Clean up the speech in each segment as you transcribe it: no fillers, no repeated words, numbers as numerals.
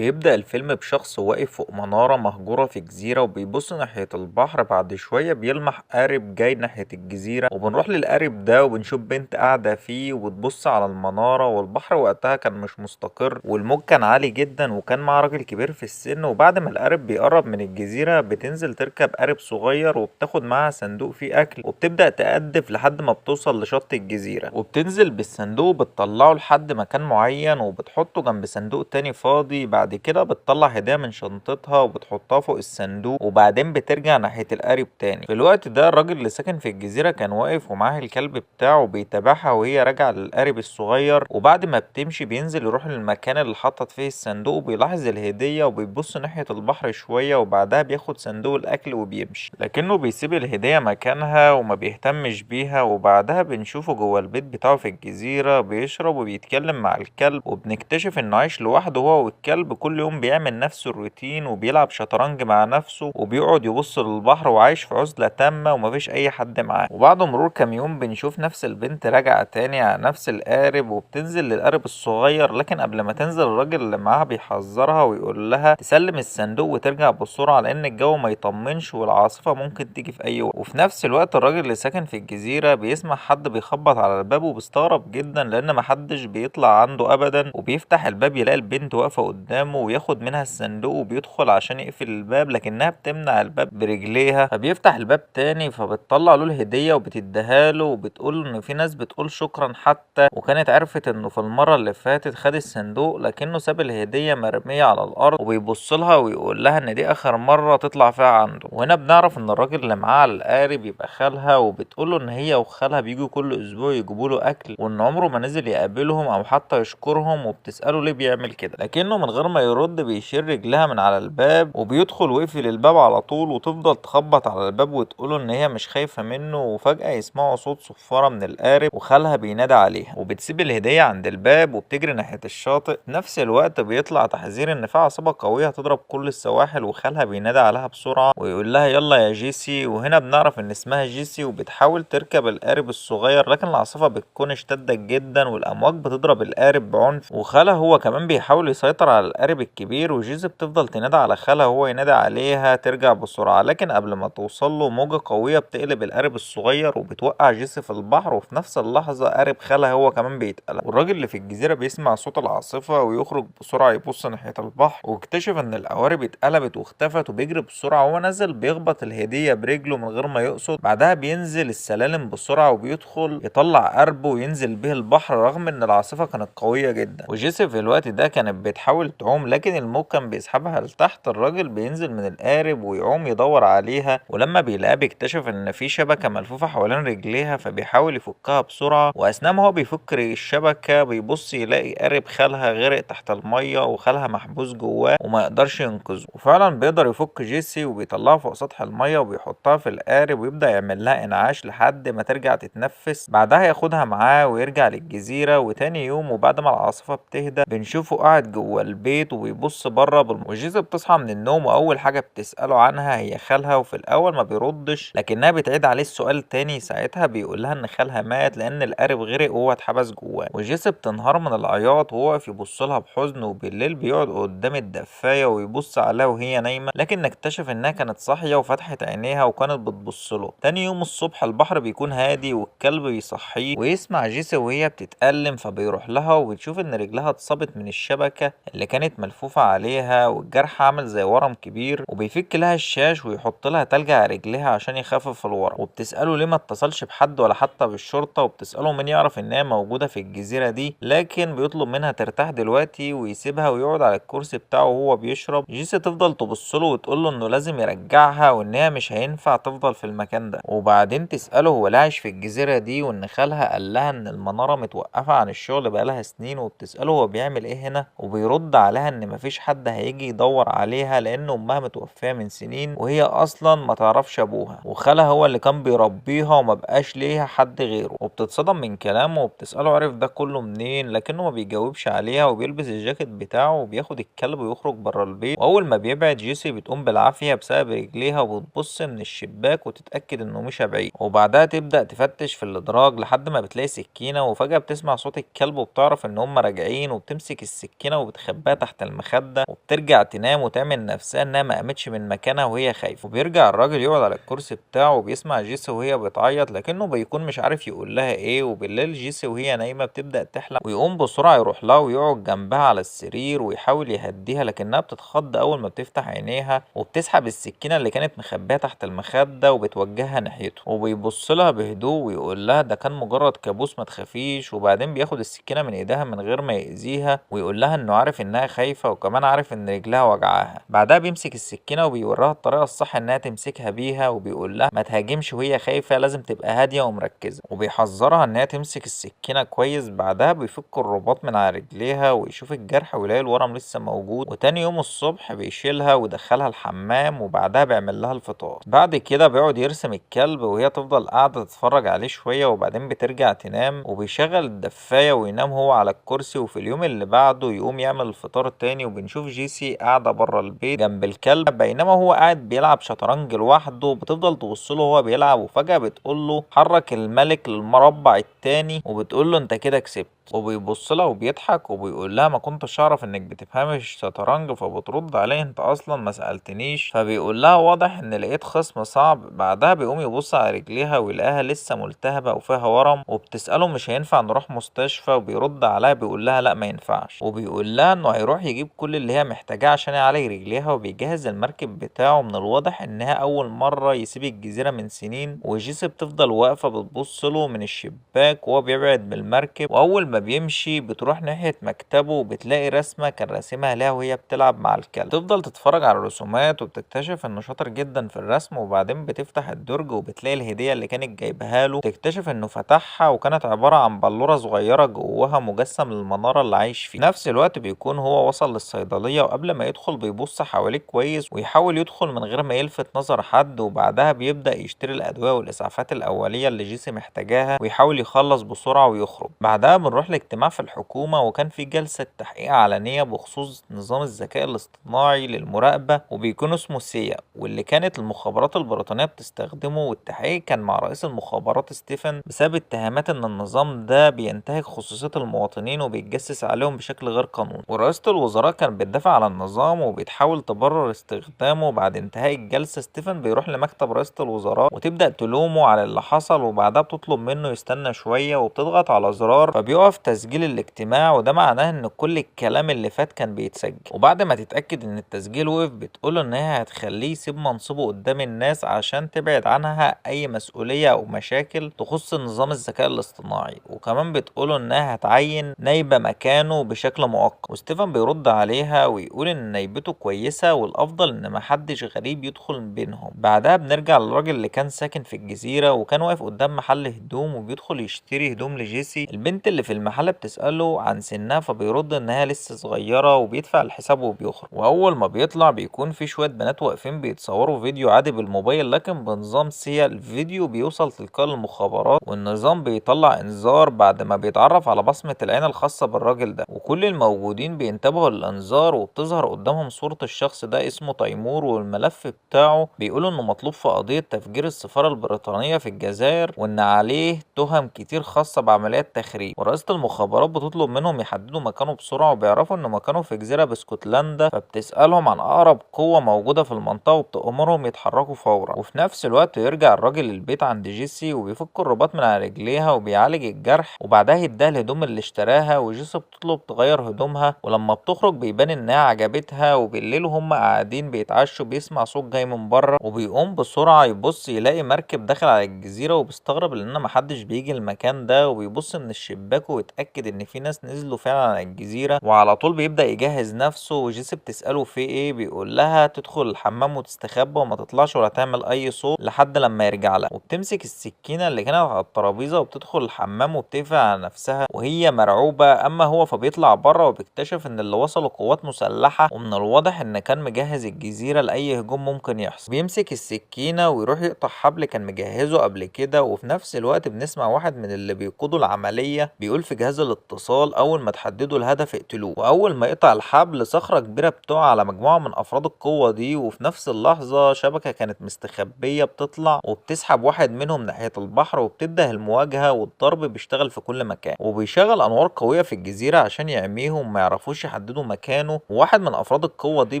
بيبدأ الفيلم بشخص واقف فوق منارة مهجورة في جزيرة وبيبص ناحية البحر. بعد شوية بيلمح قارب جاي ناحية الجزيرة، وبنروح للقارب ده وبنشوف بنت قاعدة فيه وبتبص على المنارة. والبحر وقتها كان مش مستقر والموج كان عالي جدا، وكان معاه راجل كبير في السن. وبعد ما القارب بيقرب من الجزيرة بتنزل تركب قارب صغير وبتاخد معاها صندوق فيه أكل، وبتبدأ تقدف لحد ما بتوصل لشط الجزيرة، وبتنزل بالصندوق وبتطلعه لحد مكان معين وبتحطه جنب صندوق تاني فاضي. بعد كده بتطلع هدية من شنطتها وبتحطها فوق الصندوق، وبعدين بترجع ناحية القارب تاني. في الوقت ده الراجل اللي ساكن في الجزيرة كان واقف ومعاه الكلب بتاعه بيتابعها وهي راجعة للقارب الصغير. وبعد ما بتمشي بينزل يروح للمكان اللي حطت فيه الصندوق وبيلاحظ الهدية وبيبص ناحية البحر شوية، وبعدها بياخد صندوق الأكل وبيمشي، لكنه بيسيب الهدية مكانها وما بيهتمش بيها. وبعدها بنشوفه جوه البيت بتاعه في الجزيرة بيشرب وبيتكلم مع الكلب، وبنكتشف انه عايش لوحده هو والكلب. كل يوم بيعمل نفس الروتين وبيلعب شطرنج مع نفسه وبيقعد يبص للبحر وعايش في عزلة تامة ومفيش أي حد معاه. وبعد مرور كام يوم بنشوف نفس البنت راجعة تاني على نفس القارب وبتنزل للقارب الصغير، لكن قبل ما تنزل الراجل اللي معاها بيحذرها ويقول لها تسلم الصندوق وترجع بسرعة لأن الجو ما يطمنش والعاصفة ممكن تيجي في أي وقت. وفي نفس الوقت الراجل اللي ساكن في الجزيرة بيسمع حد بيخبط على الباب وبيستغرب جدا لأن محدش بيطلع عنده أبدا، وبيفتح الباب يلاقي البنت واقفة قدامه وياخد منها الصندوق وبيدخل عشان يقفل الباب، لكنها بتمنع الباب برجليها. فبيفتح الباب تاني فبتطلع له الهدية وبتديها له وبتقول ان في ناس بتقول شكرا حتى، وكانت عرفت انه في المرة اللي فاتت خد الصندوق لكنه ساب الهدية مرمية على الارض، وبيبص لها ويقول لها ان دي اخر مرة تطلع فيها عنده. وهنا بنعرف ان الراجل اللي معاها على القارب يبقى خالها، وبتقول له ان هي وخالها بيجوا كل اسبوع يجيبوا له اكل، وان عمره ما نزل يقابلهم او حتى يشكرهم. وبتسأله ليه بيعمل كده، لكنه من غير ما يرد بيشيل رجلها من على الباب وبيدخل ويقفل الباب على طول، وتفضل تخبط على الباب وتقوله ان هي مش خايفة منه. وفجأة يسمعوا صوت صفارة من القارب وخالها بينادى عليها، وبتسيب الهدية عند الباب وبتجري ناحية الشاطئ. في نفس الوقت بيطلع تحذير ان في عاصفة قوية هتضرب كل السواحل، وخالها بينادى عليها بسرعة ويقول لها يلا يا جيسي. وهنا بنعرف ان اسمها جيسي وبتحاول تركب القارب الصغير، لكن العاصفة بتكون اشتدت جدا والامواج بتضرب القارب بعنف، وخالها هو كمان بيحاول يسيطر على القارب الكبير. وجيسي بتفضل تنادى على خالها وهو ينادى عليها ترجع بسرعة، لكن قبل ما توصل له موجة قوية بتقلب القارب الصغير وبتوقع جيسي في البحر. وفي نفس اللحظة قارب خالها هو كمان بيتقلب، والراجل اللي في الجزيرة بيسمع صوت العاصفة ويخرج بسرعة يبص ناحية البحر، واكتشف ان القوارب اتقلبت واختفت، وبيجري بسرعة وهو نازل بيخبط الهدية برجله من غير ما يقصد. بعدها بينزل السلالم بسرعة وبيدخل يطلع قربه وينزل به البحر رغم ان العاصفة كانت قوية جدا. وجيسي في الوقت ده كانت بتحاول تعوم لكن الموج كان بيسحبها لتحت. الراجل بينزل من القارب ويعوم يدور عليها، ولما بيلاقيها بيكتشف ان في شبكة ملفوفة حوالين رجليها فبيحاول يفكها بسرعة. واثناء ما هو بيفك الشبكة بيبص يلاقي قارب خالها غرق تحت المية وخالها محبوس جواه وما يقدرش ينقذه. وفعلا بيقدر يفك جيسي وبيطلعها فوق سطح المية وبيحطها في القارب ويبدأ يعمل لها انعاش لحد ما ترجع تتنفس. بعدها ياخدها معاه ويرجع للجزيرة. وتاني يوم وبعد ما العاصفة بتهدى بنشوفه قاعد جوه البيت وبيبص بره وجيسي بتصحى من النوم واول حاجة بتسأله عنها هي خالها، وفي الاول ما بيردش لكنها بتعيد عليه السؤال تاني. ساعتها بيقول لها ان خالها مات لان القارب غرق وهو اتحبس جواه. وجيسي بتنهار من العياط وهو واقف يبص لها بحزن. وبالليل بيقعد قدام الدفاية ويبص عليها وهي نايمة، لكن نكتشف انها كانت صاحية وفتحت عينيها وكانت بتبص له. تاني يوم الصبح البحر بيكون هادي والكلب بيصحيه ويسمع جيسي وهي بتتألم، فبيروح لها وبتشوف ان رجلها اتصابت من الشبكة اللي كانت ملفوفة عليها والجرح عامل زي ورم كبير، وبيفك لها الشاش ويحط لها تلج على رجلها عشان يخفف الورم. وبتسأله ليه ما اتصلش بحد ولا حتى بالشرطة، وبتسأله مين يعرف ان هي موجودة في الجزيرة دي، لكن بيطلب منها ترتاح دلوقتي ويسيبها ويقعد على الكرسي بتاعه وهو بيشرب. جيسي تفضل تبص له وتقول له انه لازم يرجعها وان هي مش هينفع تفضل في المكان ده. وبعدين تسأله هو ليه عايش في الجزيرة دي، وان خالها قال لها ان المنارة متوقفة عن الشغل بقالها سنين. وبتسأله هو بيعمل ايه هنا، وبيرد عليها ان مفيش حد هيجي يدور عليها لان امها متوفية من سنين وهي اصلا ما تعرفش ابوها، وخالها هو اللي كان بيربيها وما بقاش ليها حد غيره. وبتتصدم من كلامه وبتسأله عرف ده كله منين، لكنه ما بيجاوبش عليها وبيلبس الجاكيت بتاعه وبياخد الكلب ويخرج بره البيت. واول ما بيبعد جيسي بتقوم بالعافية بسبب رجليها وبتبص من الشباك وتتأكد انه مش بعيد. وبعدها تبدأ تفتش في الادراج لحد ما بتلاقي سكينة، وفجأة بتسمع صوت الكلب وبتعرف ان هم راجعين، وبتمسك السكينة وبتخبيها تحت تحت المخدة وبترجع تنام وتعمل نفسها انها ما قامتش من مكانها وهي خايفة. وبيرجع الراجل يقعد على الكرسي بتاعه وبيسمع جيسي وهي بتعيط لكنه بيكون مش عارف يقول لها ايه. وبالليل جيسي وهي نايمة بتبدأ تحلم ويقوم بسرعة يروح لها ويقعد جنبها على السرير ويحاول يهديها لكنها بتتخض اول ما بتفتح عينيها وبتسحب السكينة اللي كانت مخبيها تحت المخدة وبتوجهها ناحيته وبيبص لها بهدوء ويقول لها ده كان مجرد كابوس ما تخافيش. وبعدين بياخد السكينة من ايدها من غير ما يأذيها ويقول لها انه عارف انها خايفة وكمان عارف ان رجلها وجعاها. بعدها بيمسك السكينة وبيوراها الطريقة الصح انها تمسكها بيها وبيقول لها ما تهاجمش وهي خايفة، لازم تبقى هادية ومركزة وبيحذرها انها تمسك السكينة كويس. بعدها بيفك الرباط من على رجليها ويشوف الجرح ويلاقي الورم لسه موجود. وتاني يوم الصبح بيشيلها ويدخلها الحمام وبعدها بيعمل لها الفطار. بعد كده بيقعد يرسم الكلب وهي تفضل قاعدة تتفرج عليه شوية وبعدين بترجع تنام وبيشغل الدفاية وينام هو على الكرسي. وفي اليوم اللي بعده يقوم يعمل الفطار تاني وبنشوف جيسي قاعدة بره البيت جنب الكلب بينما هو قاعد بيلعب شطرنج لوحده. بتفضل تبصله وهو بيلعب وفجأة بتقوله حرك الملك للمربع التاني وبتقوله انت كده كسبت. وبيبص لها وبيضحك وبيقول لها ما كنتش اعرف انك بتفهمي الشطرنج. فبترد عليه انت اصلا ما سالتنيش. فبيقول لها واضح ان لقيت خصم صعب. بعدها بيقوم يبص على رجليها ويلاقيها لسه ملتهبه وفيها ورم وبتساله مش هينفع نروح مستشفى وبيرد عليها بيقول لها لا ما ينفعش. وبيقول لها انه هيروح يجيب كل اللي هي محتاجاه عشان يعالج رجليها وبيجهز المركب بتاعه. من الواضح انها اول مره يسيب الجزيره من سنين. وجيسي بتفضل واقفه بتبص له من الشباك وهو بيبعد بالمركب واول ما بيمشي بتروح ناحية مكتبه وبتلاقي رسمة كان راسمها لها وهي بتلعب مع الكلب. تفضل تتفرج على الرسومات وبتكتشف انه شاطر جدا في الرسم. وبعدين بتفتح الدرج وبتلاقي الهدية اللي كانت جايبها له. تكتشف انه فتحها وكانت عبارة عن بلورة صغيرة جواها مجسم للمنارة اللي عايش فيه. في نفس الوقت بيكون هو وصل للصيدلية وقبل ما يدخل بيبص حواليه كويس ويحاول يدخل من غير ما يلفت نظر حد. وبعدها بيبدأ يشتري الأدوية والإسعافات الأولية اللي جيسي محتاجاها ويحاول يخلص بسرعة ويخرج. بعدها بنروح لاجتماع في الحكومة وكان في جلسة تحقيق علنية بخصوص نظام الذكاء الاصطناعي للمراقبة وبيكون اسمه سيا واللي كانت المخابرات البريطانية بتستخدمه. والتحقيق كان مع رئيس المخابرات ستيفن بسبب اتهامات ان النظام ده بينتهك خصوصية المواطنين وبيتجسس عليهم بشكل غير قانوني. ورئاسة الوزراء كانت بتدافع على النظام وبتحاول تبرر استخدامه. بعد انتهاء الجلسة ستيفن بيروح لمكتب رئاسة الوزراء وتبدأ تلومه على اللي حصل وبعدها بتطلب منه يستنى شوية وبتضغط على زرار فبيقف تسجيل الاجتماع وده معناه ان كل الكلام اللي فات كان بيتسجل. وبعد ما تتأكد ان التسجيل وقف بتقوله ان هي هتخليه يسيب منصبه قدام الناس عشان تبعد عنها اي مسؤولية او مشاكل تخص نظام الذكاء الاصطناعي. وكمان بتقوله انها هتعين نايبة مكانه بشكل مؤقت. وستيفن بيرد عليها ويقول ان نايبته كويسة والافضل ان محدش غريب يدخل بينهم. بعدها بنرجع للراجل اللي كان ساكن في الجزيرة وكان واقف قدام محل هدوم وبيدخل يشتري هدوم لجيسي. البنت اللي في المحل بتسأله عن سنها فبيرد انها لسه صغيرة وبيدفع الحساب وبيخرج. واول ما بيطلع بيكون في شوية بنات واقفين بيتصوروا فيديو عادي بالموبايل لكن بنظام سيا الفيديو بيوصل تلقاء المخابرات والنظام بيطلع انذار بعد ما بيتعرف على بصمة العين الخاصة بالراجل ده. وكل الموجودين بينتبهوا للانذار وبتظهر قدامهم صورة الشخص ده اسمه تيمور والملف بتاعه بيقولوا انه مطلوب في قضية تفجير السفارة البريطانية في الجزائر وان عليه تهم كتير خاصة بعمليات تخريب. ورئاسة المخابرات بتطلب منهم يحددوا مكانه بسرعة وبيعرفوا ان مكانه في جزيرة باسكتلندا فبتسألهم عن اقرب قوة موجودة في المنطقة وبتأمرهم يتحركوا فورا. وفي نفس الوقت يرجع الراجل البيت عند جيسي وبيفك الرباط من على رجليها وبيعالج الجرح وبعدها يديها الهدوم اللي اشتراها. وجيسي بتطلب تغير هدومها ولما بتخرج بيبان انها عجبتها. وبالليل وهم قاعدين بيتعشوا بيسمع صوت جاي من بره وبيقوم بسرعة يبص يلاقي مركب داخل على الجزيرة وبيستغرب لان محدش بيجي المكان ده. وبيبص من الشباك ويتأكد ان في ناس نزلوا فعلا على الجزيرة وعلى طول بيبدأ يجهز نفسه. وجيسي بتسأله في ايه بيقول لها تدخل الحمام وتستخبى وما تطلعش ولا تعمل اي صوت لحد لما يرجع لها. وبتمسك السكينة اللي كانت على الترابيزة وبتدخل الحمام وبتقفل على نفسها وهي مرعوبة. اما هو فبيطلع بره وبيكتشف ان اللي وصلوا قوات مسلحة ومن الواضح ان كان مجهز الجزيرة لأي هجوم ممكن يحصل. بيمسك السكينة ويروح يقطع حبل كان مجهزه قبل كده. وفي نفس الوقت بنسمع واحد من اللي بيقودوا العملية بيقول يطفي جهاز الاتصال. اول ما تحددوا الهدف اقتلوه، واول ما يقطع الحبل صخرة كبيرة بتقع على مجموعة من افراد القوة دي، وفي نفس اللحظة شبكة كانت مستخبية بتطلع وبتسحب واحد منهم ناحية البحر، وبتبدأ المواجهة والضرب بيشتغل في كل مكان، وبيشغل انوار قوية في الجزيرة عشان يعميهم ما يعرفوش يحددوا مكانه. وواحد من افراد القوة دي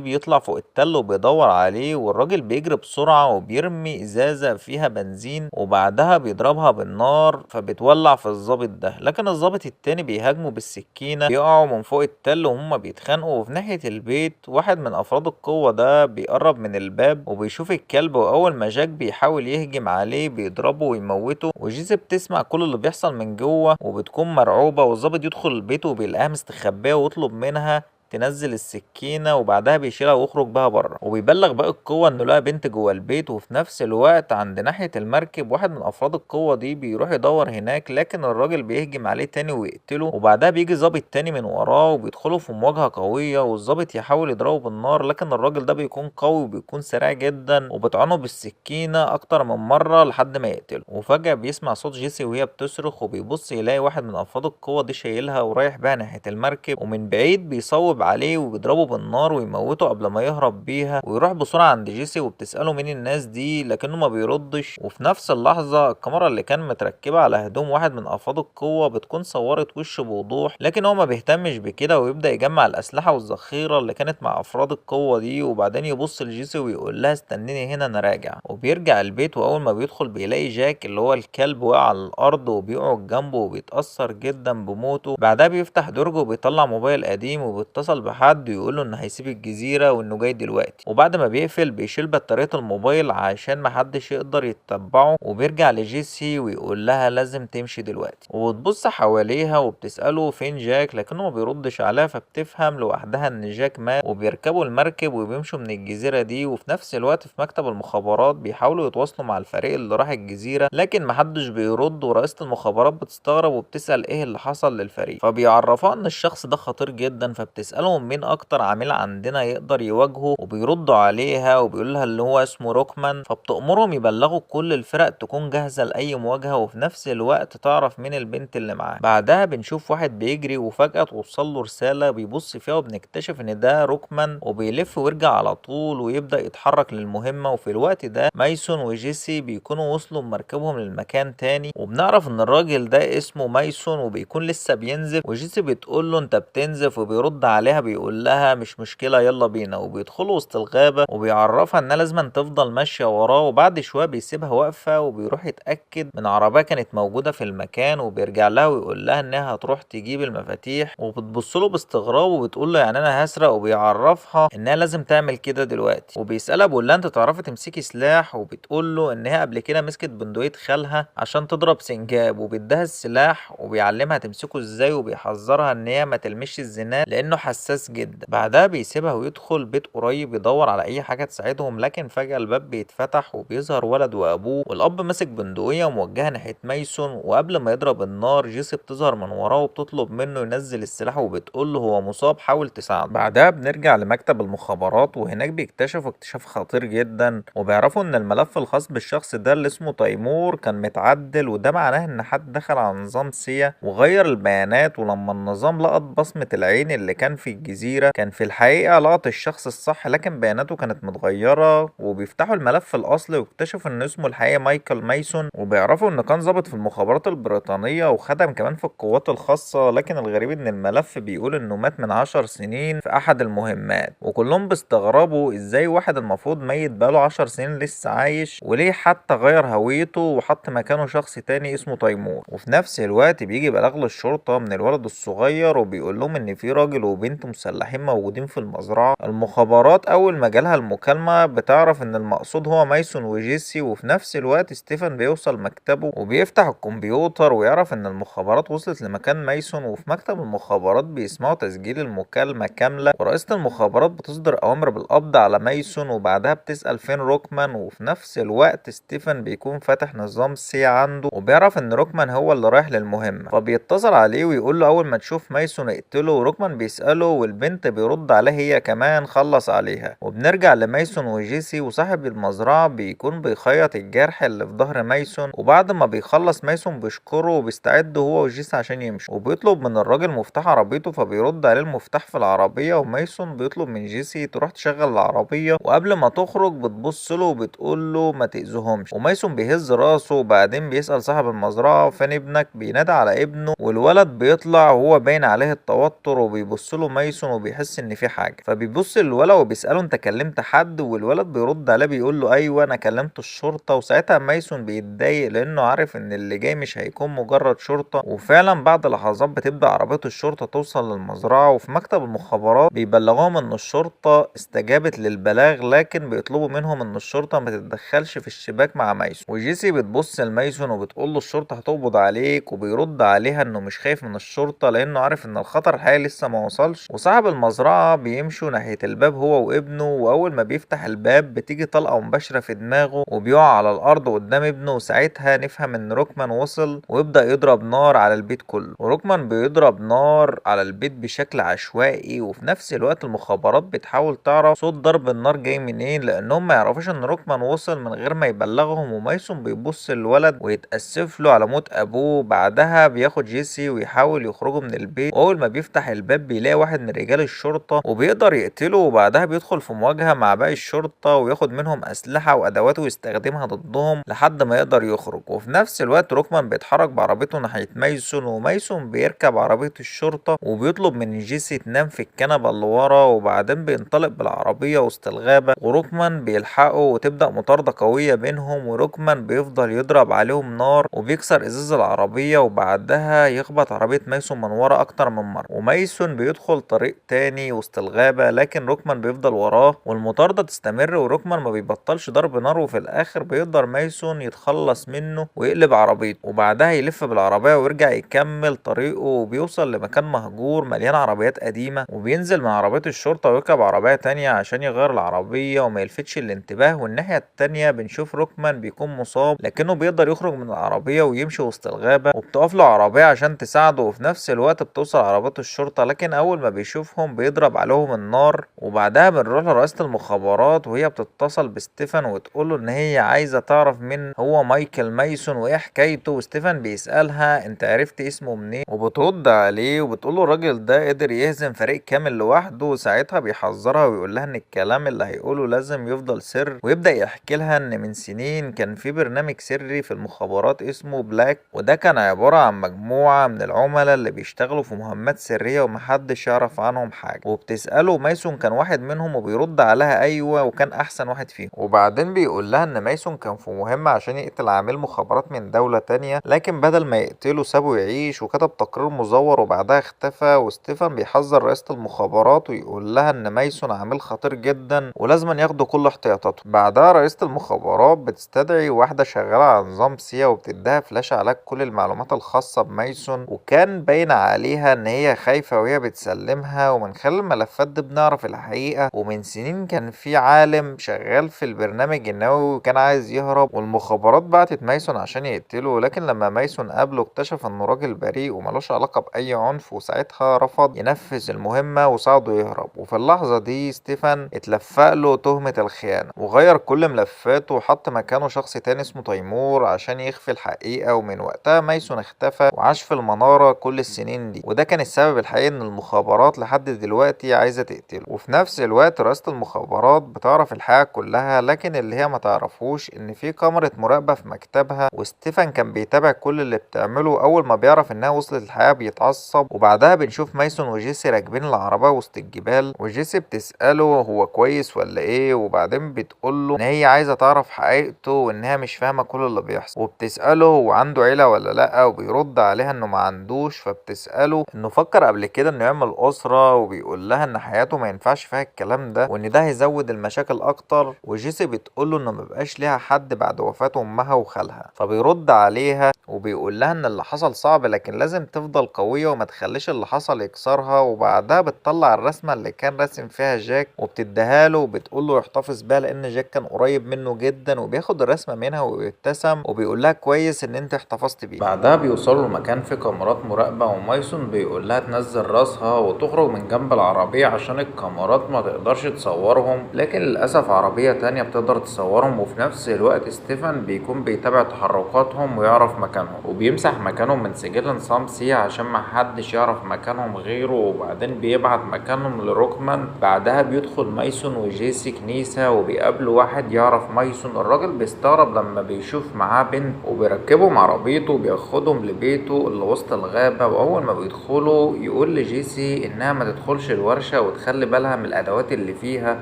بيطلع فوق التل وبيدور عليه، والراجل بيجري بسرعة وبيرمي ازازة فيها بنزين وبعدها بيضربها بالنار فبتولع في الضابط ده. لكن الضابط التاني بيهاجمه بالسكينة، بيقعوا من فوق التل وهم بيتخانقوا. وفي ناحية البيت واحد من افراد القوة ده بيقرب من الباب وبيشوف الكلب، واول ما جاك بيحاول يهجم عليه بيضربه ويموته. وجيسي بتسمع كل اللي بيحصل من جوه وبتكون مرعوبة، والضابط يدخل البيت وبيلاقيها مستخبية ويطلب منها تنزل السكينة، وبعدها بيشيلها ويخرج بها بره، وبيبلغ باقي القوة انه لقى بنت جوه البيت. وفي نفس الوقت عند ناحية المركب واحد من افراد القوة دي بيروح يدور هناك، لكن الراجل بيهجم عليه تاني ويقتله. وبعدها بيجي ظابط تاني من وراه وبيدخلوا في مواجهة قوية، والظابط يحاول يضربه بالنار لكن الراجل ده بيكون قوي وبيكون سريع جدا وبيطعنه بالسكينة اكتر من مرة لحد ما يقتله. وفجأة بيسمع صوت جيسي وهي بتصرخ، وبيبص يلاقي واحد من افراد القوة دي شايلها ورايح بيها ناحية المركب، ومن بعيد بيصوب عليه وبيضربه بالنار ويموته قبل ما يهرب بيها. ويروح بسرعة عند جيسي وبتسأله مين الناس دي لكنه ما بيردش. وفي نفس اللحظة الكاميرا اللي كان متركبة على هدوم واحد من أفراد القوة بتكون صورت وشه بوضوح، لكن هو ما بيهتمش بكده ويبدأ يجمع الأسلحة والذخيرة اللي كانت مع أفراد القوة دي. وبعدين يبص لجيسي ويقول لها استنيني هنا أنا راجع. وبيرجع البيت، وأول ما بيدخل بيلاقي جاك اللي هو الكلب واقع على الأرض وبيقعد جنبه وبيتأثر جدا بموته. بعدها بيفتح درجه وبيطلع موبايل قديم وبيتصل بحد ويقول له انه هيسيب الجزيرة وانه جاي دلوقتي. وبعد ما بيقفل بيشيل بطارية الموبايل عشان محدش يقدر يتبعه، وبيرجع لجيسي ويقول لها لازم تمشي دلوقتي. وبتبص حواليها وبتسأله فين جاك لكنه ما بيردش عليها، فبتفهم لوحدها ان جاك مات. وبيركبوا المركب وبيمشوا من الجزيرة دي. وفي نفس الوقت في مكتب المخابرات بيحاولوا يتواصلوا مع الفريق اللي راح الجزيرة لكن محدش بيرد، ورئيسة المخابرات بتستغرب وبتسأل ايه اللي حصل للفريق، فبيعرفوها ان الشخص ده خطير جدا. فبتسألهم مين اكتر عميل عندنا يقدر يواجهه، وبيردوا عليها وبيقول لها اللي هو اسمه روكمان. فبتأمرهم يبلغوا كل الفرق تكون جاهزة لأي مواجهة، وفي نفس الوقت تعرف مين البنت اللي معاه. بعدها بنشوف واحد بيجري وفجأة توصل له رسالة بيبص فيها وبنكتشف ان ده روكمان، وبيلف ويرجع على طول ويبدأ يتحرك للمهمة. وفي الوقت ده مايسون وجيسي بيكونوا وصلوا بمركبهم للمكان تاني، وبنعرف ان الراجل ده اسمه مايسون وبيكون لسه بينزف. وجيسي بتقول له انت بتنزف، وبيرد عليها بيقول لها مش مشكلة يلا بينا. وبيدخلوا وسط الغابة وبيعرفها انها لازم تفضل ماشية وراه، وبعد شوية بيسيبها واقفة وبيروح يتأكد من عربية كانت موجودة في المكان، وبيرجع لها ويقول لها انها هتروح تجيب المفاتيح. وبتبص له باستغراب وبتقول له يعني انا هسرق، وبيعرفها انها لازم تعمل كده دلوقتي. وبيسألها بيقول لها انت تعرفي تمسكي سلاح، وبتقول له انها قبل كده مسكت بندقية خالها عشان تضرب سنجاب، وبيديها السلاح وبيعلمها تمسكه ازاي، وبيحذرها ان هي ما تلمش الزناد لانه حساس جدا. بعدها بيسيبها ويدخل بيت قريب يدور على اي حاجه تساعدهم، لكن فجاه الباب بيتفتح وبيظهر ولد وابوه، والاب ماسك بندقيه وموجهه ناحيه مايسون. وقبل ما يضرب النار جيسي بتظهر من وراه وبتطلب منه ينزل السلاح، وبتقول له هو مصاب حاول تساعده. بعدها بنرجع لمكتب المخابرات، وهناك بيكتشفوا اكتشاف خطير جدا، وبيعرفوا ان الملف الخاص بالشخص ده اللي اسمه تيمور كان متعدل، وده معناه ان حد دخل على نظام سيا وغير البيانات. ولما النظام لقط بصمة العين اللي كان في الجزيرة كان في الحقيقة لقط الشخص الصح لكن بياناته كانت متغيرة. وبيفتحوا الملف الأصلي واكتشفوا إن اسمه الحقيقي مايكل مايسون، وبيعرفوا إنه كان ضابط في المخابرات البريطانية وخدم كمان في القوات الخاصة. لكن الغريب إن الملف بيقول إنه مات من 10 سنين في أحد المهمات، وكلهم بيستغربوا إزاي واحد المفروض ميت بقاله 10 سنين لسه عايش، وليه حتى غير هويته وحط مكانه شخص تاني اسمه تيمور. وفي نفس الوقت بيجي بلاغ للشرطة من الولد الصغير وبيقول لهم ان في راجل وبنت مسلحين موجودين في المزرعة. المخابرات اول ما جالها المكالمة بتعرف ان المقصود هو مايسون وجيسي. وفي نفس الوقت ستيفن بيوصل مكتبه وبيفتح الكمبيوتر ويعرف ان المخابرات وصلت لمكان مايسون، وفي مكتب المخابرات بيسمعوا تسجيل المكالمة كاملة، ورئيسة المخابرات بتصدر اوامر بالقبض على مايسون. وبعدها بتسأل فين روكمان، وفي نفس الوقت ستيفن بيكون فاتح نظام سي عنده وبيعرف ان روكمان هو اللي رايح للمهمة، فبيتصل عليه ويقول له اول ما تشوف مايسون اقتله. وروكمان بيسأله بتسأله والبنت بيرد عليها هي كمان خلص عليها. وبنرجع لمايسون وجيسي، وصاحب المزرعة بيكون بيخيط الجرح اللي في ظهر مايسون، وبعد ما بيخلص مايسون بيشكره وبيستعد هو وجيسي عشان يمشوا، وبيطلب من الراجل مفتاح عربيته فبيرد عليه المفتاح في العربية. ومايسون بيطلب من جيسي تروح تشغل العربية، وقبل ما تخرج بتبص له وبتقول له ما تأذيهمش. ومايسون بيهز راسه وبعدين بيسأل صاحب المزرعة فين ابنك، بينادى على ابنه والولد بيطلع وهو باين عليه التوتر، وبيبص له مايسون وبيحس ان في حاجة، فبيبص للولد وبيسأله انت كلمت حد؟ والولد بيرد عليه بيقول له ايوه انا كلمت الشرطة. وساعتها مايسون بيتضايق لانه عارف ان اللي جاي مش هيكون مجرد شرطة. وفعلا بعد لحظات بتبدأ عربية الشرطة توصل للمزرعة، وفي مكتب المخابرات بيبلغوهم ان الشرطة استجابت للبلاغ، لكن بيطلبوا منهم ان الشرطة ما تتدخلش في الشباك مع مايسون. وجيسي بتبص لمايسون وبتقول له الشرطة هتقبض عليك، وبيرد عليها انه مش خايف من الشرطة لانه عارف ان الخطر الحقيقي لسه ما وصلش. وصاحب المزرعة بيمشوا ناحية الباب هو وابنه، واول ما بيفتح الباب بتيجي طلقة مباشرة في دماغه وبيقع على الارض قدام ابنه. وساعتها نفهم ان روكمان وصل ويبدأ يضرب نار على البيت كله. وروكمان بيضرب نار على البيت بشكل عشوائي، وفي نفس الوقت المخابرات بتحاول تعرف صوت ضرب النار جاي منين لانهم ما يعرفوش ان روكمان وصل من غير ما يبلغهم. ومايسون بيبص للولد ويتأسف له على موت ابوه. بعدها بياخد جيسي ويحاول يخرجوا من البيت، واول ما بيفتح الباب بيلاقي واحد من رجال الشرطة وبيقدر يقتله. وبعدها بيدخل في مواجهة مع باقي الشرطة وياخد منهم اسلحة وادوات ويستخدمها ضدهم لحد ما يقدر يخرج. وفي نفس الوقت روكمان بيتحرك بعربيته ناحية مايسون، ومايسون بيركب عربية الشرطة وبيطلب من جيسي تنام في الكنبة اللي ورا، وبعدين بينطلق بالعربية وسط الغابة وروكمان بيلحقه وتبدأ مطاردة قوية بينهم. وروكمان بيفضل يضرب عليهم نار وبيكسر ازاز العربية، وبعدها يخبط عربية مايسون من ورا اكتر من مرة. ومايسون بيدخل طريق تاني وسط الغابة لكن روكمان بيفضل وراه، والمطاردة تستمر وروكمان ما بيبطلش ضرب نار. وفي الاخر بيقدر مايسون يتخلص منه ويقلب عربيته، وبعدها يلف بالعربية ويرجع يكمل طريقه، وبيوصل لمكان مهجور مليان عربيات قديمة. وبينزل من عربية الشرطة ويركب عربية تانية عشان يغير العربية وما يلفتش الانتباه. والناحية التانية بنشوف روكمان بيكون مصاب لكنه بيقدر يخرج من العربية ويمشي وسط الغابة، وبتقف له عربية عشان تساعده. وفي نفس الوقت بتوصل عربية الشرطة لكن أول ما بيشوفهم بيضرب عليهم النار. وبعدها بنروح لرئيسة المخابرات وهي بتتصل بستيفان وتقوله إن هي عايزة تعرف مين هو مايكل مايسون وإيه حكايته. وستيفان بيسألها أنت عرفت اسمه منين، وبترد عليه وبتقوله الراجل ده قدر يهزم فريق كامل لوحده. وساعتها بيحذرها ويقول لها إن الكلام اللي هيقوله لازم يفضل سر، ويبدأ يحكي لها إن من سنين كان في برنامج سري في المخابرات اسمه بلاك، وده كان عبارة عن مجموعة من العملاء اللي بيشتغلوا في مهمات سرية ومحدش يعرف عنهم حاجة. وبتسأله مايسون كان واحد منهم وبيرد عليها أيوة وكان أحسن واحد فيهم. وبعدين بيقول لها إن مايسون كان في مهمة عشان يقتل عميل مخابرات من دولة تانية لكن بدل ما يقتله سابه يعيش وكتب تقرير مزور وبعدها اختفى. وستيفان بيحذر رئيسة المخابرات ويقول لها إن مايسون عميل خطير جدا ولازم ياخدوا كل احتياطاتهم. بعدها رئيسة المخابرات بتستدعي واحدة شغالة على نظام سيا وبتديها فلاشة عليها كل المعلومات الخاصة بمايسون، وكان باين عليها ان هي خايفة وهي بتسلمها. ومن خلال الملفات دي بنعرف الحقيقة، ومن سنين كان في عالم شغال في البرنامج النووي وكان عايز يهرب والمخابرات بعتت مايسون عشان يقتله، لكن لما مايسون قابله اكتشف انه راجل بريء وملوش علاقة بأي عنف، وساعتها رفض ينفذ المهمة وساعده يهرب. وفي اللحظة دي ستيفان اتلفق له تهمة الخيانة وغير كل ملفاته وحط مكانه شخص تاني اسمه تيمور عشان يخفي الحقيقة. ومن وقتها مايسون اختفى وعاش في المنارة كل السنين دي، وده كان السبب الحقيقي ان المخابرات لحد دلوقتي عايزة تقتله. وفي نفس الوقت رئاسة المخابرات بتعرف الحقيقة كلها، لكن اللي هي ما تعرفوش ان في كاميرا مراقبة في مكتبها وستيفان كان بيتابع كل اللي بتعمله. اول ما بيعرف انها وصلت الحقيقة بيتعصب. وبعدها بنشوف مايسون وجيسي راكبين العربية وسط الجبال، وجيسي بتسأله هو كويس ولا ايه، وبعدين بتقوله ان هي عايزة تعرف حقيقته وانها مش فاهمة كل اللي بيحصل. وبتسأله هو عنده عيلة ولا لأ، وبيرد عليها انه ما عندوش. فبتسأله انه فكر قبل كده انه يعمل أسرة، وبيقول لها ان حياته ما ينفعش فيها الكلام ده وان ده هيزود المشاكل اكتر. وجيسي بتقوله انه مبقاش ليها حد بعد وفاة امها وخالها. فبيرد عليها وبيقول لها ان اللي حصل صعب لكن لازم تفضل قوية وما تخليش اللي حصل يكسرها. وبعدها بتطلع الرسمة اللي كان راسم فيها جاك وبتديها له وبتقول له يحتفظ بيها لان جاك كان قريب منه جدا، وبياخد الرسمة منها وبيبتسم وبيقول لها كويس ان انت احتفظت بيها. بعدها بيوصلوا لمكان فيه كاميرات مراقبة ومايسون بيقول لها تنزل راسها وتخرج من جنب العربية عشان الكاميرات ما تقدرش تصورهم، لكن للأسف عربية تانية بتقدر تصورهم. وفي نفس الوقت ستيفن بيكون بيتابع تحركاتهم ويعرف مكانهم، وبيمسح مكانهم من سجل نظام سي عشان ما حدش يعرف مكانهم غيره. وبعدين بيبعت مكانهم لروكمان. بعدها بيدخل مايسون وجيسي كنيسة وبيقابلوا واحد يعرف مايسون. الراجل بيستغرب لما بيشوف معاه بنت، وبيركبهم عربيته وبياخدهم لبيته اللي وسط الغابة. وأول ما بيدخلوا يقول لجيسي إنها ما تدخلش الورشة وتخلي بالها من الأدوات اللي فيها،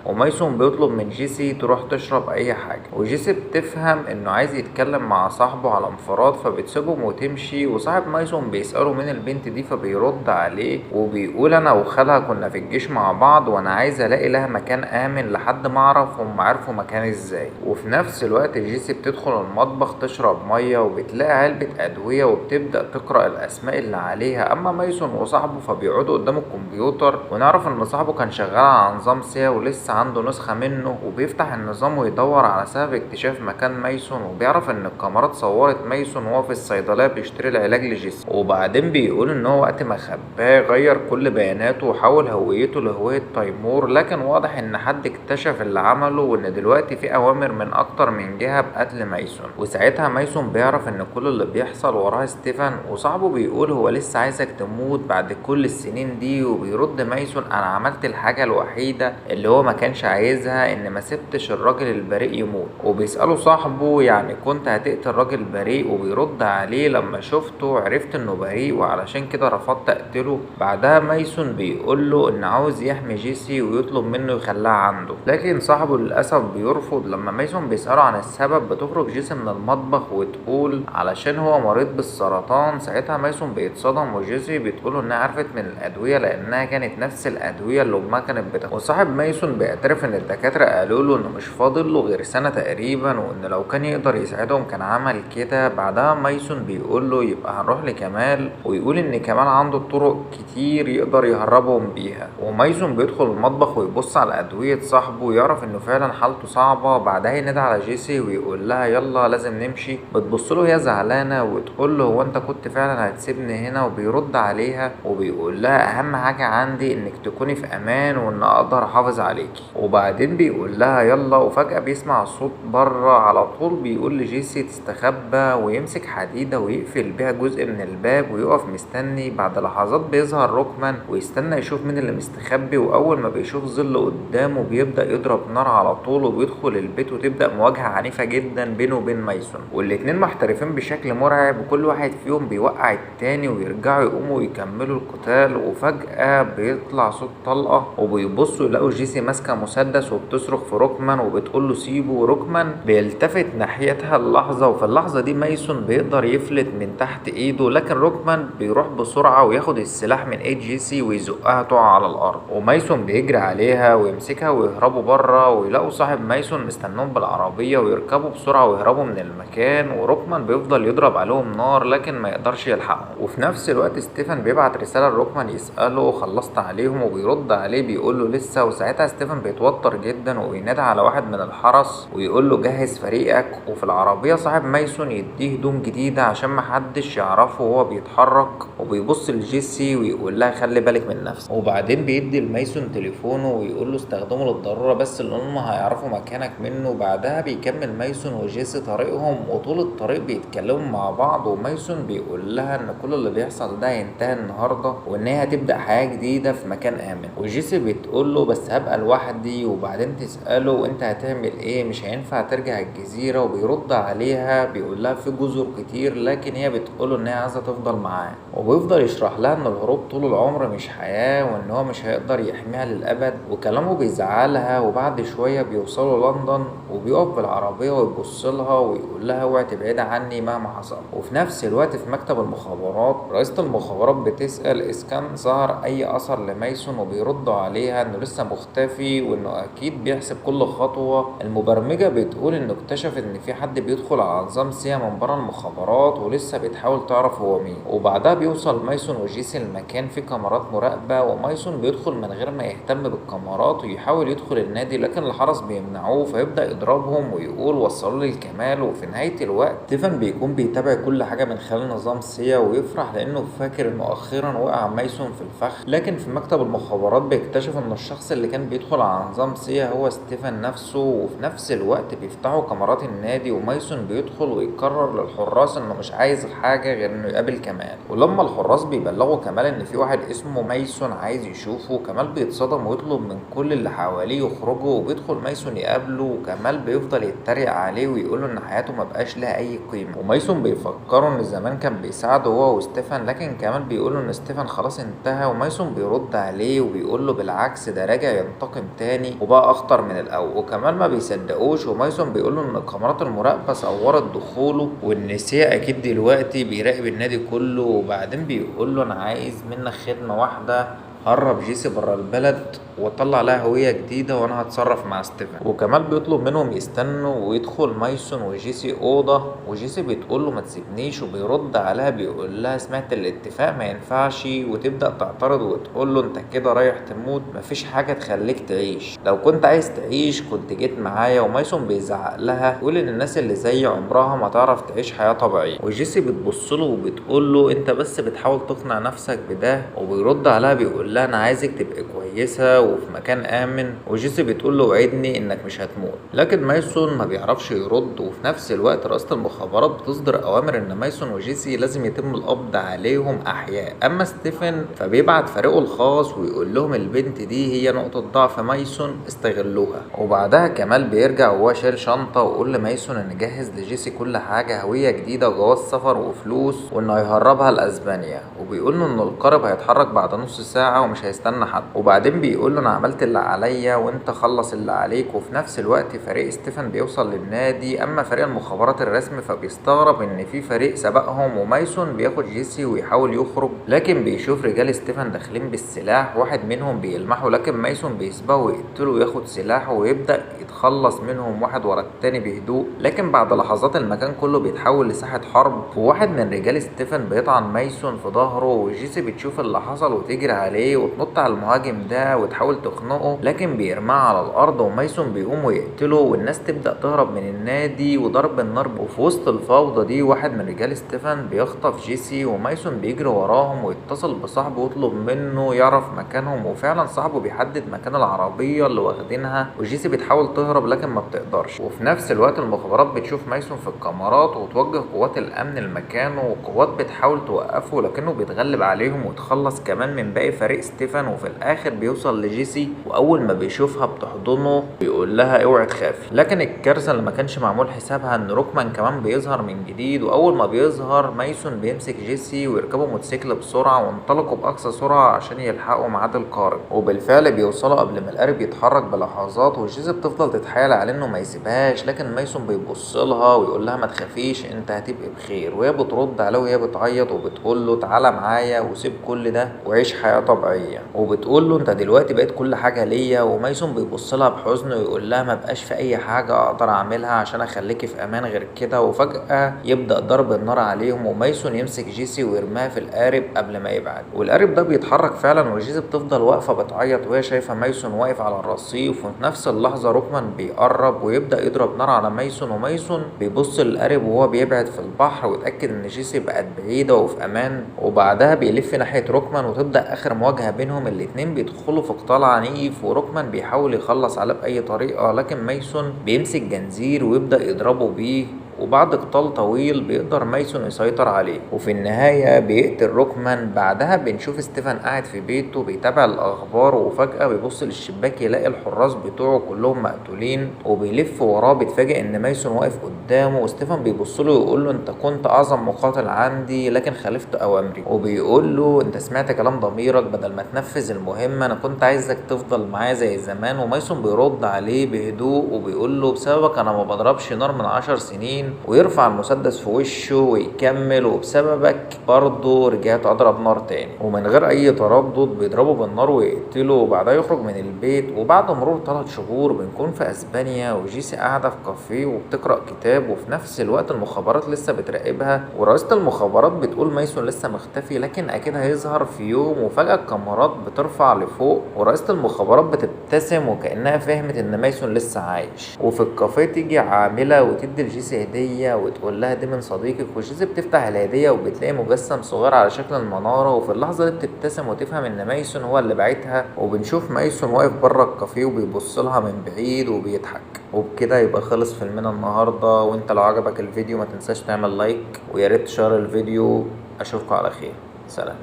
ومايسون بيطلب من جيسي تروح تشرب أي حاجة. وجيسي بتفهم إنه عايز يتكلم مع صاحبه على انفراد، فبتسيبهم وتمشي. وصاحب مايسون بيسأله مين البنت دي، فبيرد عليه وبيقول أنا وخالها كنا في الجيش مع بعض، وأنا عايز ألاقي لها مكان آمن لحد ما أعرف هم عرفوا مكان إزاي. وفي نفس الوقت جيسي بتدخل المطبخ تشرب مية، وبتلاقي علبة أدوية وبتبدأ تقرأ الأسماء اللي عليها. أما مايسون وصاحبه فبيقعدوا قدام الكمبيوتر، ونعرف إن صاحبه كان شغال على نظام سيا ولسه عنده نسخة منه. وبيفتح النظام ويدور على سبب اكتشاف مكان مايسون، وبيعرف إن الكاميرات صورت مايسون وهو في الصيدلية بيشتري العلاج لجيسي. وبعدين بيقول إن هو وقت ما خباه غير كل بياناته وحول هويته لهوية تيمور، لكن واضح إن حد اكتشف اللي عمله، وإن دلوقتي في أوامر من أكتر من جهة بقتل مايسون. وساعتها مايسون بيعرف إن كل اللي بيحصل وراه ستيفن. وصاحبه بيقول هو لسه عايزك تموت بعد كل السنين دي. وبيرد مايسون أنا عملت الحاجة الوحيدة اللي هو ما كانش عايزها، إن ما سبتش الراجل البريء يموت. وبيسأله صاحبه يعني كنت هتقتل راجل بريء، وبيرد عليه لما شفته عرفت إنه بريء وعلشان كده رفضت أقتله. بعدها مايسون بيقول له إن عاوز يحمي جيسي ويطلب منه يخليها عنده، لكن صاحبه للأسف بيرفض. لما مايسون بيسأله عن السبب بتخرج جيسي من المطبخ وتقول علشان هو مريض بالسرطان. ساعتها مايسون بيتصدم، وجيسي بتقوله إنها عرفت من الأدوية لأنها كانت نفس الأدوية اللي أمها كانت بتاخدها. وصاحب مايسون بيعترف إن الدكاترة قالوا له إنه مش فاضل له غير سنة تقريبا، وإن لو كان يقدر يساعدهم كان عمل كده. بعدها مايسون بيقول له يبقى هنروح لكمال، ويقول إن كمال عنده طرق كتير يقدر يهربهم بيها. ومايسون بيدخل المطبخ ويبص على أدوية صاحبه ويعرف إنه فعلا حالته صعبة. بعدها ينادي على جيسي ويقول لها يلا لازم نمشي. بتبص له هي زعلانة وتقول له هو أنت كنت فعلا هتسيبني هنا؟ وبيرد عليها وبيقول لها أهم حاجة عندي إنك تكوني في أمان وإن أقدر أحافظ عليكي. وبعدين بيقول لها يلا، وفجأة بيسمع صوت بره على طول بيقول لجيسي تستخبى، ويمسك حديدة ويقفل بيها جزء من الباب ويقف مستني. بعد لحظات بيظهر روكمان ويستنى يشوف مين اللي مستخبي، وأول ما بيشوف ظل قدامه بيبدأ يضرب نار على طول وبيدخل البيت، وتبدأ مواجهة عنيفة جدا بينه وبين مايسون. والاتنين محترفين بشكل مرعب، وكل واحد فيهم بيوقع التاني ويرجعوا يقوموا ويكملوا القتال. وفجأة بيطلع صوت طلقة وبيبصوا يلاقوا جيسي ماسكة مسدس وبتصرخ في روكمان وبتقول له سيبه. وروكمان بيلتفت ناحيتها اللحظة، وفي اللحظة دي مايسون بيقدر يفلت من تحت ايده، لكن روكمان بيروح بسرعة وياخد السلاح من ايد جيسي ويزقها تقع على الارض. ومايسون بيجري عليها ويمسكها ويهربوا بره، ويلاقوا صاحب مايسون مستنهم بالعربية ويركبوا بسرعة ويهربوا من المكان. وروكمان بيفضل يضرب عليهم نار لكن ما يقدرش يلحقهم. وفي نفس الوقت ستيفن بيبعت رسالة لروكمان يسأله خلصت عليهم، وبيرد عليه بيقول له لسه. وساعتها ستيفن بيتوتر جدا وبينادي على واحد من الحرس ويقول له جهز فريقك. وفي العربية صاحب مايسون يديه هدوم جديدة عشان محدش يعرفه وهو بيتحرك، وبيبص لجيسي ويقول لها خلي بالك من نفسك. وبعدين بيدي لمايسون تليفونه ويقول له استخدمه للضرورة بس اللي هم هيعرفوا مكانك منه. بعدها بيكمل مايسون وجيسي طريقهم، وطول الطريق بيتكلموا مع بعض. ومايسون بيقول لها ان كل اللي بيحصل ده هينتهي النهارده وان هي هتبدأ حياة جديدة في مكان آمن. وجيسي بتقول له بس هبقى لوحدي. وبعدين تسأله انت هتعمل ايه؟ مش هينفع ترجع الجزيرة؟ وبيرد عليها بيقول لها في جزر كتير، لكن هي بتقوله ان هي عايزة تفضل معاه. وبيفضل يشرح لها ان الهروب طول العمر مش حياة، وان هو مش هيقدر يحميها للأبد. وكلامه بيزعلها. وبعد شوية بيوصلوا لندن، وبيقف بالعربية ويبص لها ويقول لها اوعي تبعدي عني مهما حصل. وفي نفس الوقت في مكتب المخابرات رئيسة المخابرات بتسأل إذا كان ظهر أي أثر لمايسون، وبيردوا عليها إنه لسه مختفي وإنه أكيد بيحسب كل خطوة. المبرمجة بتقول إنه اكتشفت إن في حد بيدخل على نظام سيا من برا المخابرات ولسه بتحاول تعرف هو مين. وبعدها بيوصل مايسون وجيسي المكان فيه كاميرات مراقبة، ومايسون بيدخل من غير ما يهتم بالكاميرات ويحاول يدخل النادي، لكن الحرس بيمنعوه فيبدأ يضربهم ويقول وصلوا لي الكمال. وفي نهاية الوقت ستيفن بيكون بيتابع كل حاجة من خلال نظام سيا ويفرح لأنه فاكر إنه أخيرا وقع مايسون في الفخ. لكن في مكتب المخابرات بيكتشف ان الشخص اللي كان بيدخل على نظام سيا هو ستيفن نفسه، وفي نفس الوقت بيفتحوا كاميرات النادي ومايسون بيدخل ويقرر للحراس انه مش عايز حاجة غير انه يقابل كمال. ولما الحراس بيبلغوا كمال ان في واحد اسمه مايسون عايز يشوفه، كمال بيتصدم ويطلب من كل اللي حواليه يخرجوا، وبيدخل مايسون يقابله، وكمال بيفضل يتريق عليه ويقوله ان حياته مبقاش لها اي قيمة. ومايسون بيفكره ان زمان كان بيساعده هو وستيفن، لكن كمال بيقوله ان ستيفن خلاص انتهى. ومايسون بيرد عليه وبيقوله بالعكس ده راجع ينتقم تاني وبقى اخطر من الاول. وكمال ما بيصدقوش، ومايسون بيقوله ان كاميرات المراقبة صورت دخوله وان سيا اكيد دلوقتي بيراقب النادي كله. وبعدين بيقوله انا عايز منك خدمة واحدة، هرب جيسي برا البلد وطلع لها هوية جديدة وانا هتصرف مع ستيفن. وكمال بيطلب منهم يستنوا، ويدخل مايسون وجيسي اوضة، وجيسي بتقول له ما تسيبنيش، وبيرد عليها بيقول لها سمعت الاتفاق ما ينفعش، وتبدأ تعترض وتقول له انت كده رايح تموت، مفيش حاجة تخليك تعيش، لو كنت عايز تعيش كنت جيت معايا. ومايسون بيزعق لها يقول ان الناس اللي زي عمرها ما تعرف تعيش حياة طبيعية. وجيسي بتبص له وبتقول له انت بس بتحاول تقنع نفسك بده. وبيرد عليها بيقول لها انا عايزك تبقى كويسة وفي مكان آمن. وجيسي بتقول له وعدني إنك مش هتموت. لكن مايسون ما بيعرفش يرد. وفي نفس الوقت رئاسة المخابرات بتصدر أوامر إن مايسون وجيسي لازم يتم القبض عليهم أحياء. أما ستيفن فبيبعت فريقه الخاص ويقول لهم البنت دي هي نقطة ضعف مايسون، استغلوها. وبعدها كمال بيرجع وهو شايل شنطة ويقول لمايسون إن جهز لجيسي كل حاجة، هوية جديدة وجواز سفر وفلوس، وإنه هيهربها لأسبانيا. وبيقول له إن القارب هيتحرك بعد نص ساعة ومش هيستنى حد. وبعدين بيقول له انا عملت اللي عليا وانت خلص اللي عليك. وفي نفس الوقت فريق ستيفن بيوصل للنادي. اما فريق المخابرات الرسمي فبيستغرب ان في فريق سبقهم، ومايسون بياخد جيسي ويحاول يخرج، لكن بيشوف رجال ستيفن داخلين بالسلاح، واحد منهم بيلمحه لكن مايسون بيسبقه ويقتله وياخد سلاحه ويبدأ يتخلص منهم واحد ورا التاني بهدوء. لكن بعد لحظات المكان كله بيتحول لساحة حرب، وواحد من رجال ستيفن بيطعن مايسون في ظهره، وجيسي بتشوف اللي حصل وتجري عليه وتنط على المهاجم ده وتحاول تخنقه، لكن بيرماه على الارض ومايسون بيقوم ويقتله. والناس تبدا تهرب من النادي وضرب النار. وفي وسط الفوضى دي واحد من رجال ستيفن بيخطف جيسي، ومايسون بيجري وراهم ويتصل بصاحبه ويطلب منه يعرف مكانهم. وفعلا صاحبه بيحدد مكان العربيه اللي واخدينها، وجيسي بتحاول تهرب لكن ما بتقدرش. وفي نفس الوقت المخابرات بتشوف مايسون في الكاميرات وتوجه قوات الامن لمكانه، وقوات بتحاول توقفه لكنه بيتغلب عليهم وتخلص كمان من باقي فريق ستيفن. وفي الاخر بيوصل لجيسي، واول ما بيشوفها بتحضنه بيقول لها اوعي تخافي. لكن الكارثه اللي ما كانش معمول حسابها ان روكمان كمان بيظهر من جديد. واول ما بيظهر مايسون بيمسك جيسي ويركبوا موتوسيكل بسرعه وانطلقوا باقصى سرعه عشان يلحقوا ميعاد القارب. وبالفعل بيوصلوا قبل ما القارب يتحرك بلحظات، وجيسي بتفضل تتحايل عليه انه ما يسيبهاش، لكن مايسون بيبص لها ويقول لها ما تخافيش انت هتبقي بخير. وهي بترد عليه وهي بتعيط وبتقول له تعالى معايا وسيب كل ده وعيش حياه طبيعيه. وبتقول له انت دلوقتي بقيت كل حاجه ليا. ومايسون بيبص لها بحزن ويقول لها ما بقاش في اي حاجه اقدر اعملها عشان اخليكي في امان غير كده. وفجاه يبدا ضرب النار عليهم، ومايسون يمسك جيسي ويرميها في القارب قبل ما يبعد. والقارب ده بيتحرك فعلا، وجيسي بتفضل واقفه بتعيط وهي شايفه مايسون واقف على الرصيف. وفي نفس اللحظه روكمان بيقرب ويبدا يضرب نار على مايسون، ومايسون بيبص للقارب وهو بيبعد في البحر ويتاكد ان جيسي بقت بعيده وفي امان. وبعدها بيلف ناحيه روكمان وتبدا اخر مواجهه بينهم. الاتنين بيدخلوا في قتال عنيف، وروكمان بيحاول يخلص عليه باي طريقه، لكن مايسون بيمسك جنزير ويبدا يضربه بيه. وبعد قتال طويل بيقدر مايسون يسيطر عليه، وفي النهاية بيقتل روكمان. بعدها بنشوف ستيفن قاعد في بيته بيتابع الأخبار، وفجأة بيبص للشباك يلاقي الحراس بتوعه كلهم مقتولين، وبيلف وراه بيتفاجئ إن مايسون واقف قدامه. وستيفن بيبص له ويقول له أنت كنت أعظم مقاتل عندي لكن خالفت أوامري. وبيقول له أنت سمعت كلام ضميرك بدل ما تنفذ المهمة، أنا كنت عايزك تفضل معايا زي زمان. ومايسون بيرد عليه بهدوء وبيقول له بسببك أنا ما بضربش نار من 10 سنين، ويرفع المسدس في وشه ويكمل وبسببك برضه رجعت اضرب نار تاني. ومن غير اي تردد بيضربه بالنار ويقتله، وبعدها يخرج من البيت. وبعد مرور 3 شهور بنكون في اسبانيا، وجيسي قاعده في كافيه وبتقرا كتاب، وفي نفس الوقت المخابرات لسه بتراقبها. ورئيسة المخابرات بتقول مايسون لسه مختفي لكن اكيد هيظهر في يوم. وفجأة الكاميرات بترفع لفوق ورئيسة المخابرات بتبتسم وكأنها فهمت ان مايسون لسه عايش. وفي الكافيه تيجي عاملة وتدي لجيسي هدية الهدية وتقول لها دي من صديقك، وجيزي بتفتح الهدية وبتلاقي مجسم صغير على شكل المنارة، وفي اللحظة دي بتبتسم وتفهم ان مايسون هو اللي باعتها، وبنشوف مايسون واقف بره الكافيه وبيبص لها من بعيد وبيضحك. وبكده يبقى خلص فيلمنا النهاردة. وانت لو عجبك الفيديو ما تنساش تعمل لايك، وياريت تشير الفيديو. اشوفكم على خير. سلام.